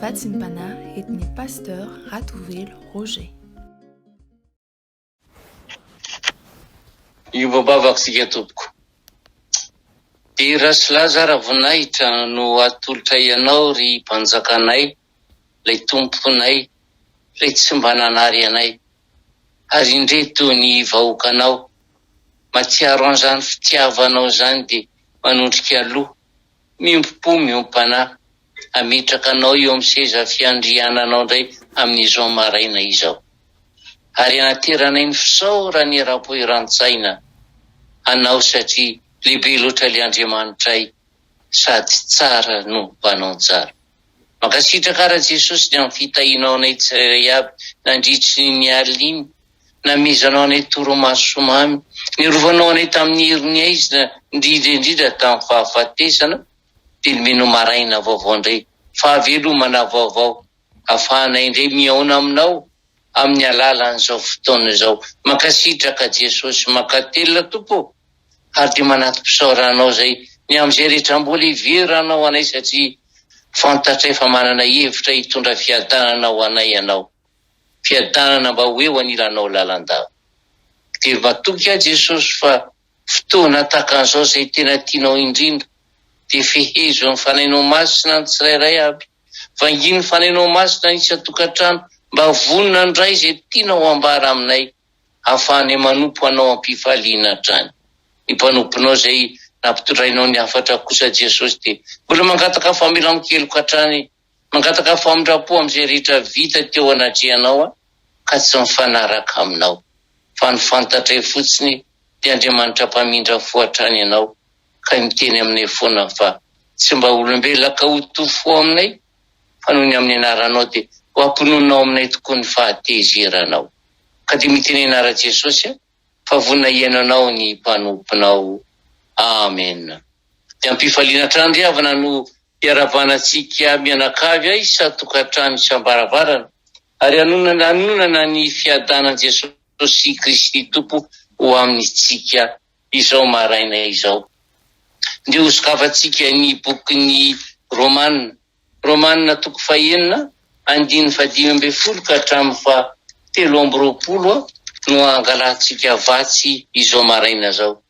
Vatsim-panahy etny pasteur Ratovelo Roger. Io babakasika tompoko. Dia rasolaza ravinahitra no atolotra ianao ry mpanjakanay, lay tomponay, lay tsy mba nanary anay. Ary indreto ny vahoakanao, matsiaro an'izany fitiavanao zany dia manondrika aloha, miompo miompanahy, ametraka anao eo amin'ny seza fiandriananao indray amin'izao maraina izao. Ary anateranay ny fisaora ny ara-poeran-tsaina anao satria lehibe loatra le Andriamanitray sady tsara no mpanao tsara. Mankasitraka ara Jesosy ny amin'ny fitahinao anay tsirairay aby nandritry ny aliny, namezanao anay toromaso somamy, nirovanao anay tamin'ny herin'ny aizina indrindra tamin'ny fahafatesana, dia nomenao maraina vaovao indray, fahavelomana vaovao, ahafahanay indray miaona aminao amin'ny alalan'izao fotoana izao. Mankasitraka Jesosy, mankatelina Tompo, ary dia manatom-pisaoranao zay ny amin'izay rehetra mbola hiveranao anay satria fantatray fa manana hevitra hitondra fiadanana ho anay ianao, fiadanana mba hoe ho anilanao lalandava. Dia matoky aho Jesosy fa fotoana tahaka an'izao zay tena tianao indrindra, dia fehezo amin'ny fanainao masina ny tsirairay aby, vanginy fanainao masina ny isa-tokantrano, mba vonona ndray zay tianao ambara aminay, ahafahanay manompo anao am-pifaliana hatrany. Ny mpanomponao zay nampitondrainao ny hafatra kosa Jesosy dia mbola mangataka famelamo-keloka hatrany, mangataka famindrapo amin'izay rehetra vita teo anatrehanao ka tsy mifanaraka aminao. Fa ny fantatray fotsiny dia Andriamanitra mpamindra fo hatrany ianao, ka miteny aminay foana fa tsy mba olombelaka ho tofo aminay, fa noho ny amin'ny anaranao dia ho ampononao aminay tokoa ny fahatezeranao. Ka dia miteny anara Jesosy fa vonina iainanao ny mpanomponao. Amen. Dia ampifaliana hatrany ry havana no hiaravanantsika mianakavy isa-tokantrano isam-baravarana, ary anonana ny fiadanan Jesosy Kristy Tompo ho amintsika izao maraina izao. Ndio hosokavatsika ny bokin'ny Romanina toko fahenina, 9:20 ka hatramin'ny 13 no angalatsika vatsy izao maraina zao.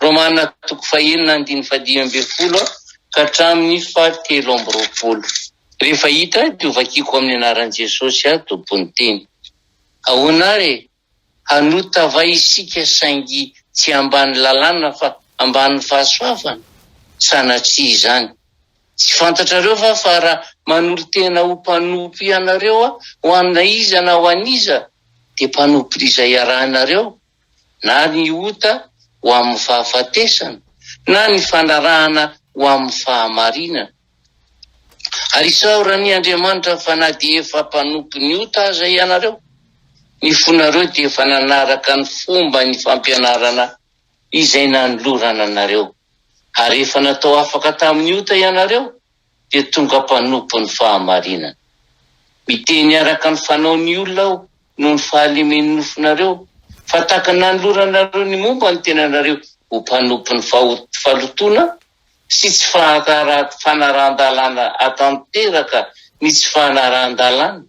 Romanina toko fahenina 9:20 ka hatramin'ny 13. Rehefa hita dia vakiko amin'ny anaran'i Jesosy tompony teny. Ahoana re? Hanota vai isika saingy tsy ambany lalàna fa ambany fahasoavana? Sanatria izany. Tsy fantatrareo fa raha manolo tena ho mpanompo ianareo ho anna iza na ho aniza, dia mpanompo izay arahanareo, na ny ota ho amin'ny fahafatesana, na ny fanarahana ho amin'ny fahamarinana. Ary isaoran'ny Andriamanitra fa na dia efa mpanompo ny ota aza ianareo, ny fonareo dia efa nanaraka ny fomba ny fampianarana izay nanolorana anareo. Ary efa natao afaka tamin'ny ota ianareo, dia tonga mpanompo ny fahamarinana. Miteny araka ny fanaon'ny olona aho noho ny fahalemen'ny nofonareo, fa tahaka nanoloranareo ny momba ny tenanareo ho mpanompo ny falotoana sy tsy fanarahan-dalàna atanteraka ny tsy fanarahan-dalàna.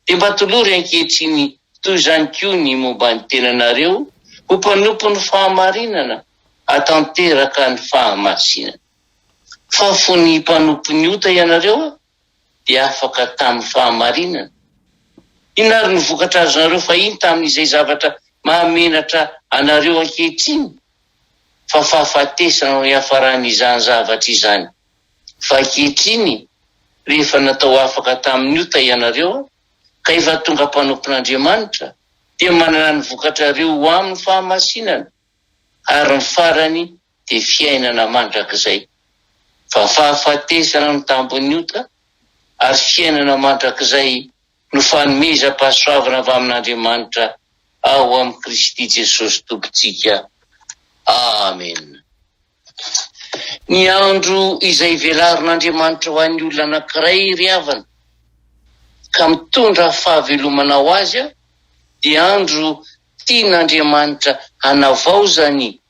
Dia mba tolory ankehitriny toy izany koa ny momba ny tenanareo ho mpanompo ny fahamarinana atanteraka ny fahamasinana. Fa fo ny mpanompo ny ota ianareo dia afaka tamin'ny fahamarinana. Inona ary ny vokatra azonareo fahiny tamin'izay zavatra mahamenatra anareo ankehitriny? Fa fahafatesana no hiafaran'izany zavatra izany. Fa ankehitriny rehefa natao afaka tamin'ny ota ianareo ka efa tonga mpanompon'Andriamanitra, dia manana ny vokatra ireo ho amin'ny fahamasinana, ary ny farany dia fiainana mandrakizay. Fa fahafatesana no tambon'ny ota, ary fiainana mandrakizay no fanomezam-pahasoavana avy amin'Andriamanitra ao amin'ny Kristy Jesosy Tompontsika. Amen. Ny andro izay velarin'Andriamanitra ho an'ny olona anankiray ry havana, ka mitondra fahavelomana ho azy, dia andro tian'Andriamanitra hanavaozany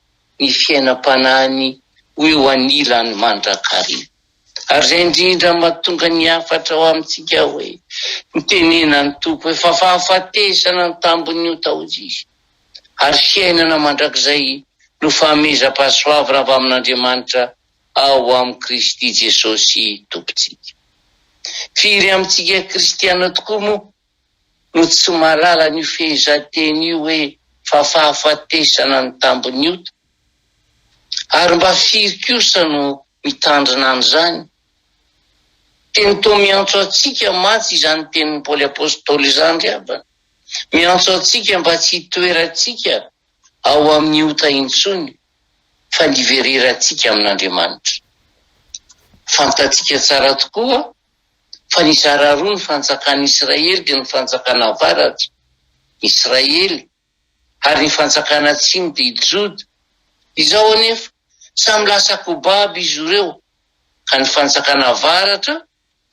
ny fiainam-panahiny ho eo anilany mandrakariva. Ary izay indrindra mahatonga ny hafatra ao amintsika hoe mitenena ny tompo hoe fa fahafatesana ny tambony io tahozy izy. Ary fiainana mandrakizay no fahamezam-pahasoavana avy amin'Andriamanitra ao amin'ny Kristy Jesosy tompontsika. Firy amintsika kristiana tokoa moa no tsy mahalala ny fehezanteny io hoe fa fahafatesana ny tambony io. Ary mba firy kosa no mitandrina an'izany. Teny toa miantso antsika matsy izany tenin'ny Paoly apôstôly izany ry havana. Miantso antsika mba tsy hitoerantsika ao amin'ny ota intsony fa nivererantsika amin'Andriamanitra. Fantatsika tsara tokoa fa nizara roa ny fanjakan'i Israely dia ny fanjakana avaratra, Israely, ary ny fanjakana atsimo dia Joda. Izao anefa samy lasa kobaby izy ireo, ka ny fanjakana avaratra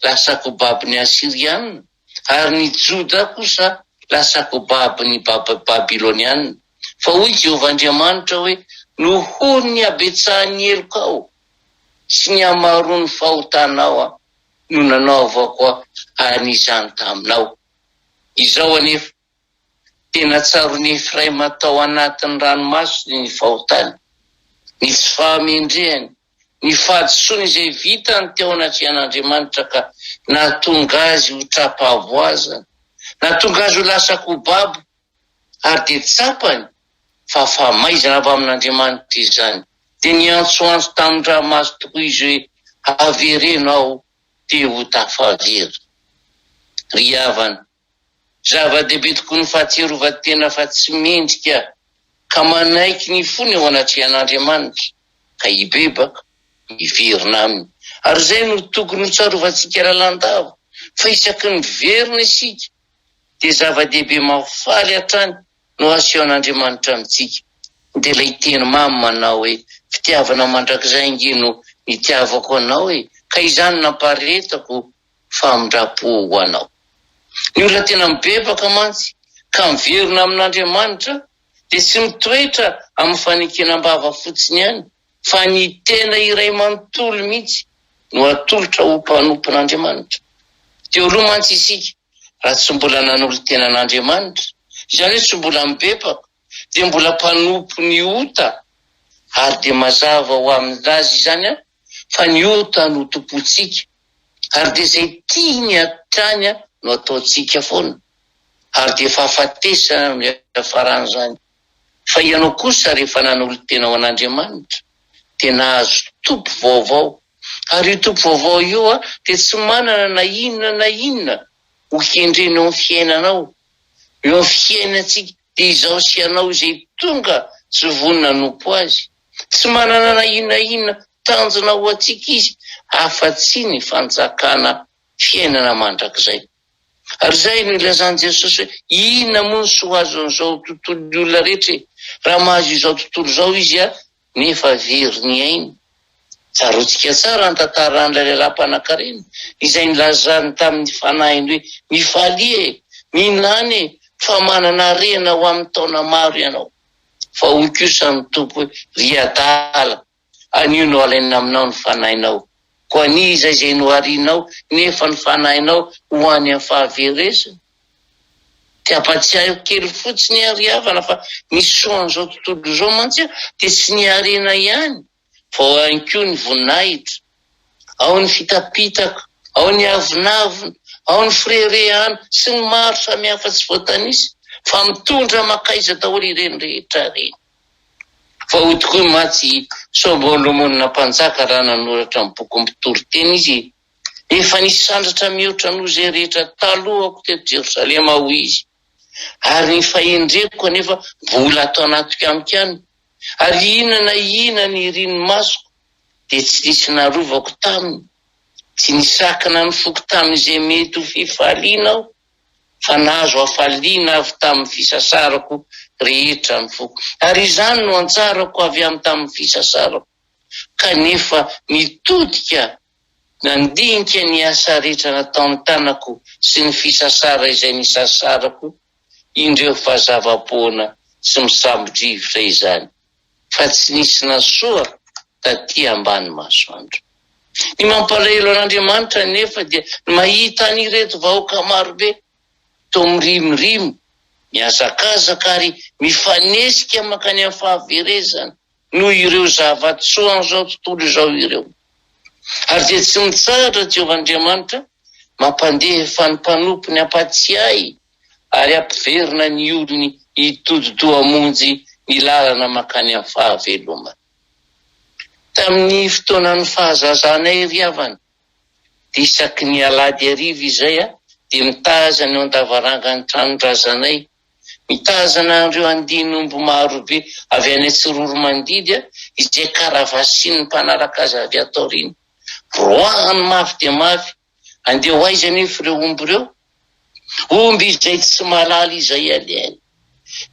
lasa kobaby ny Asirianina, ary ny Joda kosa lasa kobaby ny Babilonianina. Fa hoy Jehovah Andriamanitra hoe nohony ny habetsahan'ny elokao sy ny hamaroan'ny fahotanao no nanaovako an'izany taminao. Izao anefa tena tsaron'ny Efraima tao anatin'ny ranomasina ny fahotany, ny tsy fahamendrehany, ny fahadisoany izay vitany teo anatrehan'Andriamanitra ka nahatonga azy ho trapahavoazana, nahatonga azy ho lasa kobabo, ary dia tsapany fa famaizana avy amin'Andriamanitra izany. Dia niantsoantso tamin'ny ranomasy tokoa izy hoe averenao dia ho tafavery. Ry havana, zava-dehibe tokoa ny fahatserovan-tena fa tsy mendrika ka manaiky ny fony ao anatrehan'Andriamanitra ka hibebaka, hiverina aminy. Ary izay no tokony ho tsarovantsika lalandava, fa isaky ny verina isika dia zava-dehibe mafaly hatrany no aseho an'Andriamanitra amintsika. Dia ilay teny mamy manao hoe fitiavana mandrakizay ingeno nitiavako anao hoe ka izany namparetako famindrapo ho anao. Ny olona tena mibebaka mantsy ka miverina amin'Andriamanitra dia tsy mitoetra amin'ny fanekenam-bava fotsiny ihany, fa ny tena iray manontolo mihitsy no atolotra ho mpanompon'Andriamanitra. Dia aloha mantsy isika raha tsy mbola nanolo tenan'Andriamanitra, izany hoe tsy mbola mibebaka, dia mbola mpanompo ny ota, ary dia mazava ho amin'azy izany fa ny ota no tompontsika, ary dia izay tiany hatrany no ataontsika foana, ary dia fahafatesana no hiafaran'izany. Fa ianao kosa rehefa nanolo tena ao an'Andriamanitra dia nahazo tompo vaovao, ary io tompo vaovao io dia tsy manana na inona ho kendrena eo amin'ny fiainanao. Eo amin'ny fiainantsika dia izao sy ianao izay tonga tsy vonona nompo azy. Tsy manana na inona tanjona ho antsika izy afa-tsy ny fanjakana fiainana mandrakizay. Ary izay no ilazan'i Jesosy hoe inona moa ny soa azo an'izao tontolo olona rehetra, raha mahazo izao tontolo izao izy nefa very ny aina. Tsaroantsika tsara ny tantaran'ilay lehilahy-mpanan-karena izay nilazany tamin'ny fanahiny hoe mifalia minany fa manana rena ho amin'ny taona maro ianao. Fa hoy kosa ny tompo hoe ry adala, anio no alaina aminao ny fanahinao, ko aniza izay no arianao nefa ny fanahinao ho any amin'ny fahaverezana. Dia ampatsiahy kely fotsiny ary havana fa ny soan'izao tontolo izao mantsy dia tsy ny arena ihany, fa ao ihany koa ny voninahitra, ao ny fitapitaka, ao ny avinavina, ao ny firerehana sy ny maro samihafa tsy voatanisa, fa mitondra makaiza daholo ireny rehetra ireny. Fa hoy tokoa matsy Solomona mpanjaka raha nanoratra amin'ny boky Mpitoroteny izy, efa nisandratra mihoatra noho izay rehetra talohako teto Jerosalema hoy izy, ary ny fahendreko anefa mbola atao anatiko amiko ihany, ary inona ny irian'ny masoko dia tsy nisy narovako taminy, tsy nisakana ny foko tamin'izay mety ho fifaliana aho, fa nahazo hafaliana avy tamin'ny fisasarako rehetra ny foko. Ary izany no anjarako avy amin'ny tamin'ny fisasarako, kanefa nitodika nandinika ny asa rehetra nataon'ny tanako sy ny fisasara izay nisasarako, indreo fahazava-poana sy misambodrivotra izany, fa tsy nisy nasoa taty ambany masoandro. Ny mampalahelo an'Andriamanitra nefa dia mahita an'ireto vahoaka marobe toa mirimirimy, miazakazaka ary mifanesika makany amin'ny fahaverezana noho ireo zavatsoa an'izao tontolo izao ireo. Ary dia tsy mitsahatra Jehovahandriamanitra mampandeha fanompanompony ampatsiahy ary ampiverina ny olony hitododoamonjy ny lalana makany amin'ny fahavelomana. Tamin'ny fotoanan'ny fahazazanay ry havana, dia isaky ny alady ariva izay dia mitazana eo an-davarangany tranondrazanay, mitazana ireo andinombo marobe avy any Atsiroro Mandidy izay karavasiny mpanaraka azy avy ato aoriana. Roahany mafy dia mafy, andeha ho aiza nefa ireo omby ireo? Omby izay tsy malala izay aleny,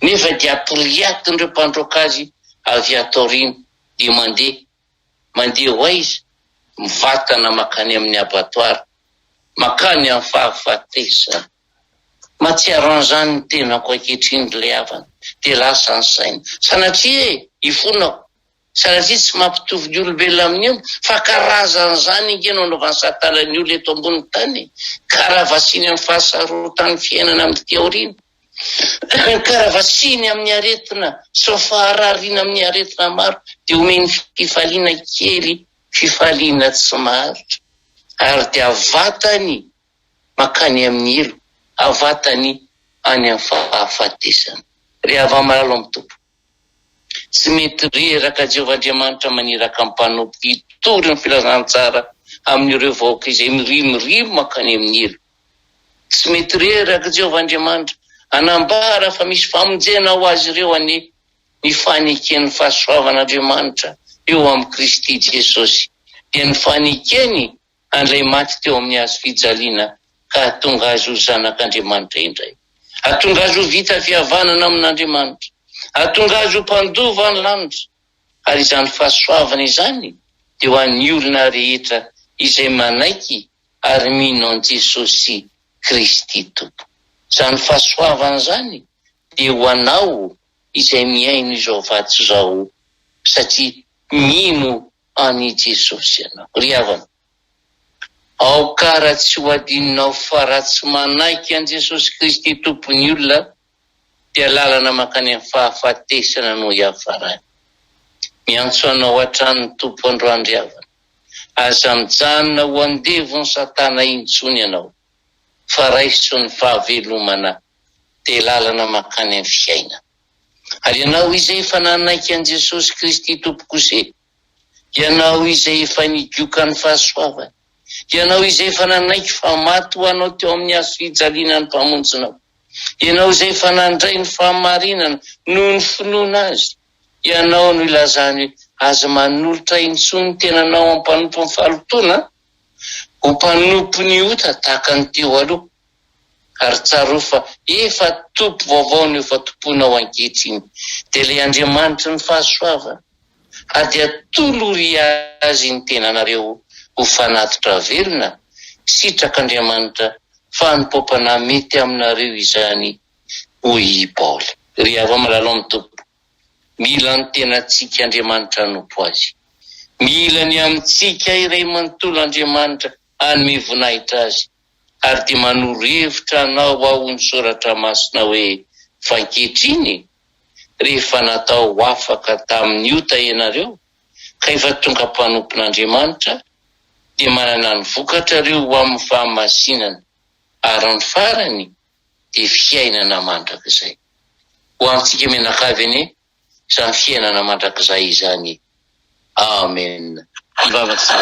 nefa dia ampiriatin'ireo mpandroaka azy avy ato aoriana dia mandeha ho aiza? Mivatana makany amin'ny abatoara, makany amin'ny fahafatesana. Matsiaro an'izany ny tenako ankehitriny ilay havana, dia lasa ny saina. Sanatria ifonao, sanatria tsy mampitovy ny olombelona amin'ny omby, fa karazan'izany ingeno anaovan'ny Satanany olona eto ambony tany, karavasiny amin'ny fahasarotan'ny fiainana amin'ny ty aoriana, karavasiny amin'ny aretina sy ny faharariana amin'ny aretina maro, dia omeny fifaliana kely, fifaliana tsy maharitra, ary dia avatany makany amin'ny elo, avatany any amin'ny fahafatesana. Ry hava-malalo amin'ny tompo, tsy mety reraka Jehovahandriamanitra maniraka amin'ny mpanompo hitory ny filazantsara amin'ireo vahoaka izay mirimirimy makany amin'ny elo. Tsy mety reraka Jehovahandriamanitra anambara fa misy famonjena ho azy ireo any ny faneken'ny fahasoavan'Andriamanitra eo amin'ny Kristy Jesosy, dia ny fanekeny an'ilay maty teo amin'ny hazo fijaliana ka hatonga azy ho zanak'Andriamanitra indray, hatonga azy ho vita fihavanana amin'Andriamanitra, hatonga azy ho mpandova ny lanitra. Ary izany fahasoavana izany dia ho an'ny olona rehetra izay manaiky ary mino an' Jesosy Kristy Tompo. Izany fahasoavana izany dia ho anao izay miaino izao vatsy izao satria mino an'i Jesosy ianao. Ry havana, ao kara tsy ho adininao fa raha tsy manaiky an' Jesosy Kristy Tompony olona dia lalana makany amin'ny fahafatesana no hiafarany. Miantso anao hatrany Tompo androany ry havana, aza mijanona ho andevony Satana intsony ianao, fa raiso ny fahavelomana dia lalana makany amin'ny fiaina. Ary ianao izay efa nanaiky an' Jesosy Kristy Tompo kosa, ianao izay efa nigioka ny fahasoavany, ianao izay efa nanaiky fa maty ho anao teo amin'ny hazo fijaliana ny mpamonjinao, ianao izay efa nandray ny fahamarinana noho ny finoana azy, ianao no ilazany aza manolotra intsony tenanao amin'ny mpanompo ny fahalotona, ho mpanompo ny ota tahaka ny teo aloha. Ary tsaro fa efa tompo vaovao no efa tomponao ankehitriny, dia ilay Andriamanitra ny fahasoavana ady atolory azy ny tenanareo ho fanatitra velona, sitrak'Andriamanitra fa nipompana mety aminareo izany hoy Paoly. Ry hava-malalo amin'ny tompo, mila ny tenantsika Andriamanitra nompo azy, mila ny amintsika iray manontolo Andriamanitra hanome voninahitra azy, ary dia manoro-hevitra anao ao ny soratra masina hoe fa ankehitriny rehefa natao afaka tamin'ny ota ianareo ka efa tonga mpanompon'Andriamanitra, dia manana ny vokatra ireo ho amin'ny fahamasinana, ary ny farany dia fiainana mandrakizay. Ho amintsika menakavy anie izany fiainana mandrakizay izany. Amen. Ivavatsy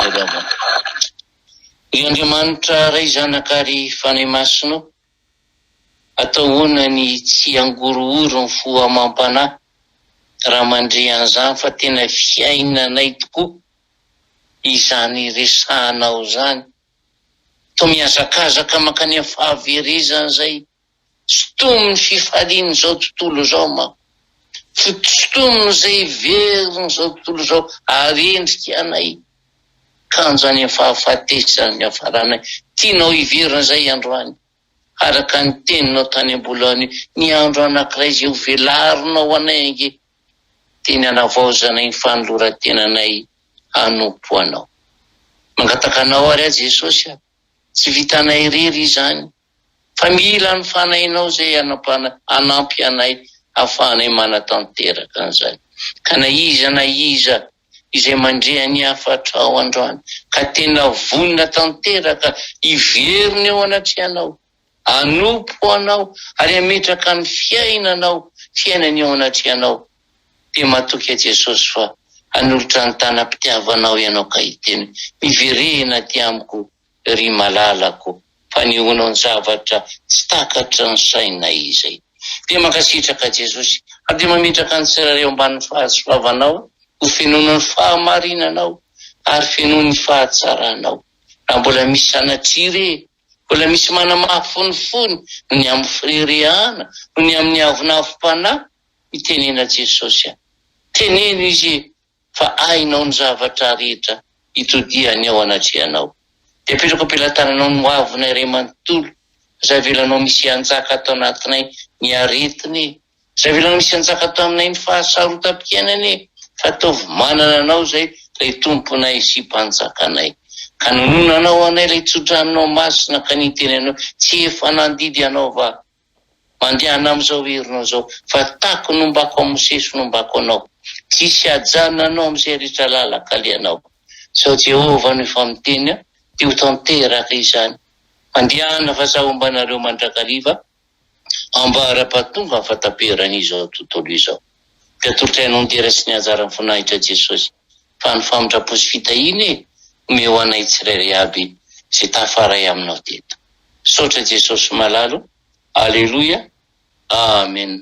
ry Andriamanitra ray zanaka ary fanahy masinao, atahoana ny tsy angorohoro ny fo amam-panahy raha mandre an'izany fa tena fiainanay tokoa izany resahanao izany. Toa miazakazaka makany amin'ny fahaverezana izay, sotominy fifaliana izao tontolo izao ma, sotominy izay verina izao tontolo izao arendrika anay, kanjany amin'ny fahafatesany ny hafaranay. Tianao hiverina izay androany, araka ny teninao tany am-bolany, ny andro anankiray izay ho velarinao anay ange, teny hanavaozanay ny fanoloran-tenanay hanompo anao. Mangatakanao ary azy Jesosy a, tsy vitanay irery izany, fa mila ny fanainao zay anampy anay ahafahanay manatanteraka an'izany. Ka na iza izay mandrehany afatra ao androany, ka tena vonina tanteraka iveriny eo anatrehanao, anompo anao ary ametraka ny fiainany eo anatrehanao, dia matoky Jesosy fa hanolotra ny tanam-pitiavanao ianao ka hiteny miverena ty amiko ry malalako, fa nihonao ny zavatra tsy takatra ny sainay izay. Dia mankasitraka Jesosy ary dia mametraka ny tsirareo ambany fahasoavanao, ho fenoana ny fahamarinanao ary fenoana ny fahatsaranao. Raha mbola misy sanatry mbola misy manamafonifony no ny amin'ny firerehana, no ny amin'ny avonavim-panahy, mitenena Jesosy a, teneno izy fa ainao ny zavatra rehetra itodiany ao anatrehanao. Dia apetrako ampelantananao ny hoavina iray manontolo, izay velanao misy anjaka atao anatinay ny aretiny, izay velanao misy anjaka atao aminay ny fahasarotam-piainany, fa ataovy manana anao zay lay tomponay sy mpanjakanay. Ka nononanao anay lay tsodranonao masina ka nitenenao, tsy efa nandidy anao va mandehana amin'izao herinao zao, fa tako nombako amosesy nombako anao, tsisy ajanona anao amin'izay rehetra lalaka alianao. Sao Jehovah no efa miteny a, dia ho tanteraka izany. Mandehana fa sahombanareo mandrakariva ambara-pahatonga ny fataperan'izao tontolo izao. Dia torotrainao ndera sy ny anjara fonahitra Jesosy, fa ny famindrapo sy fitahiny ome ho anay tsirairay aby izay tafaray aminao teto. Saotra Jesosy malalo. Aleloia. Amen.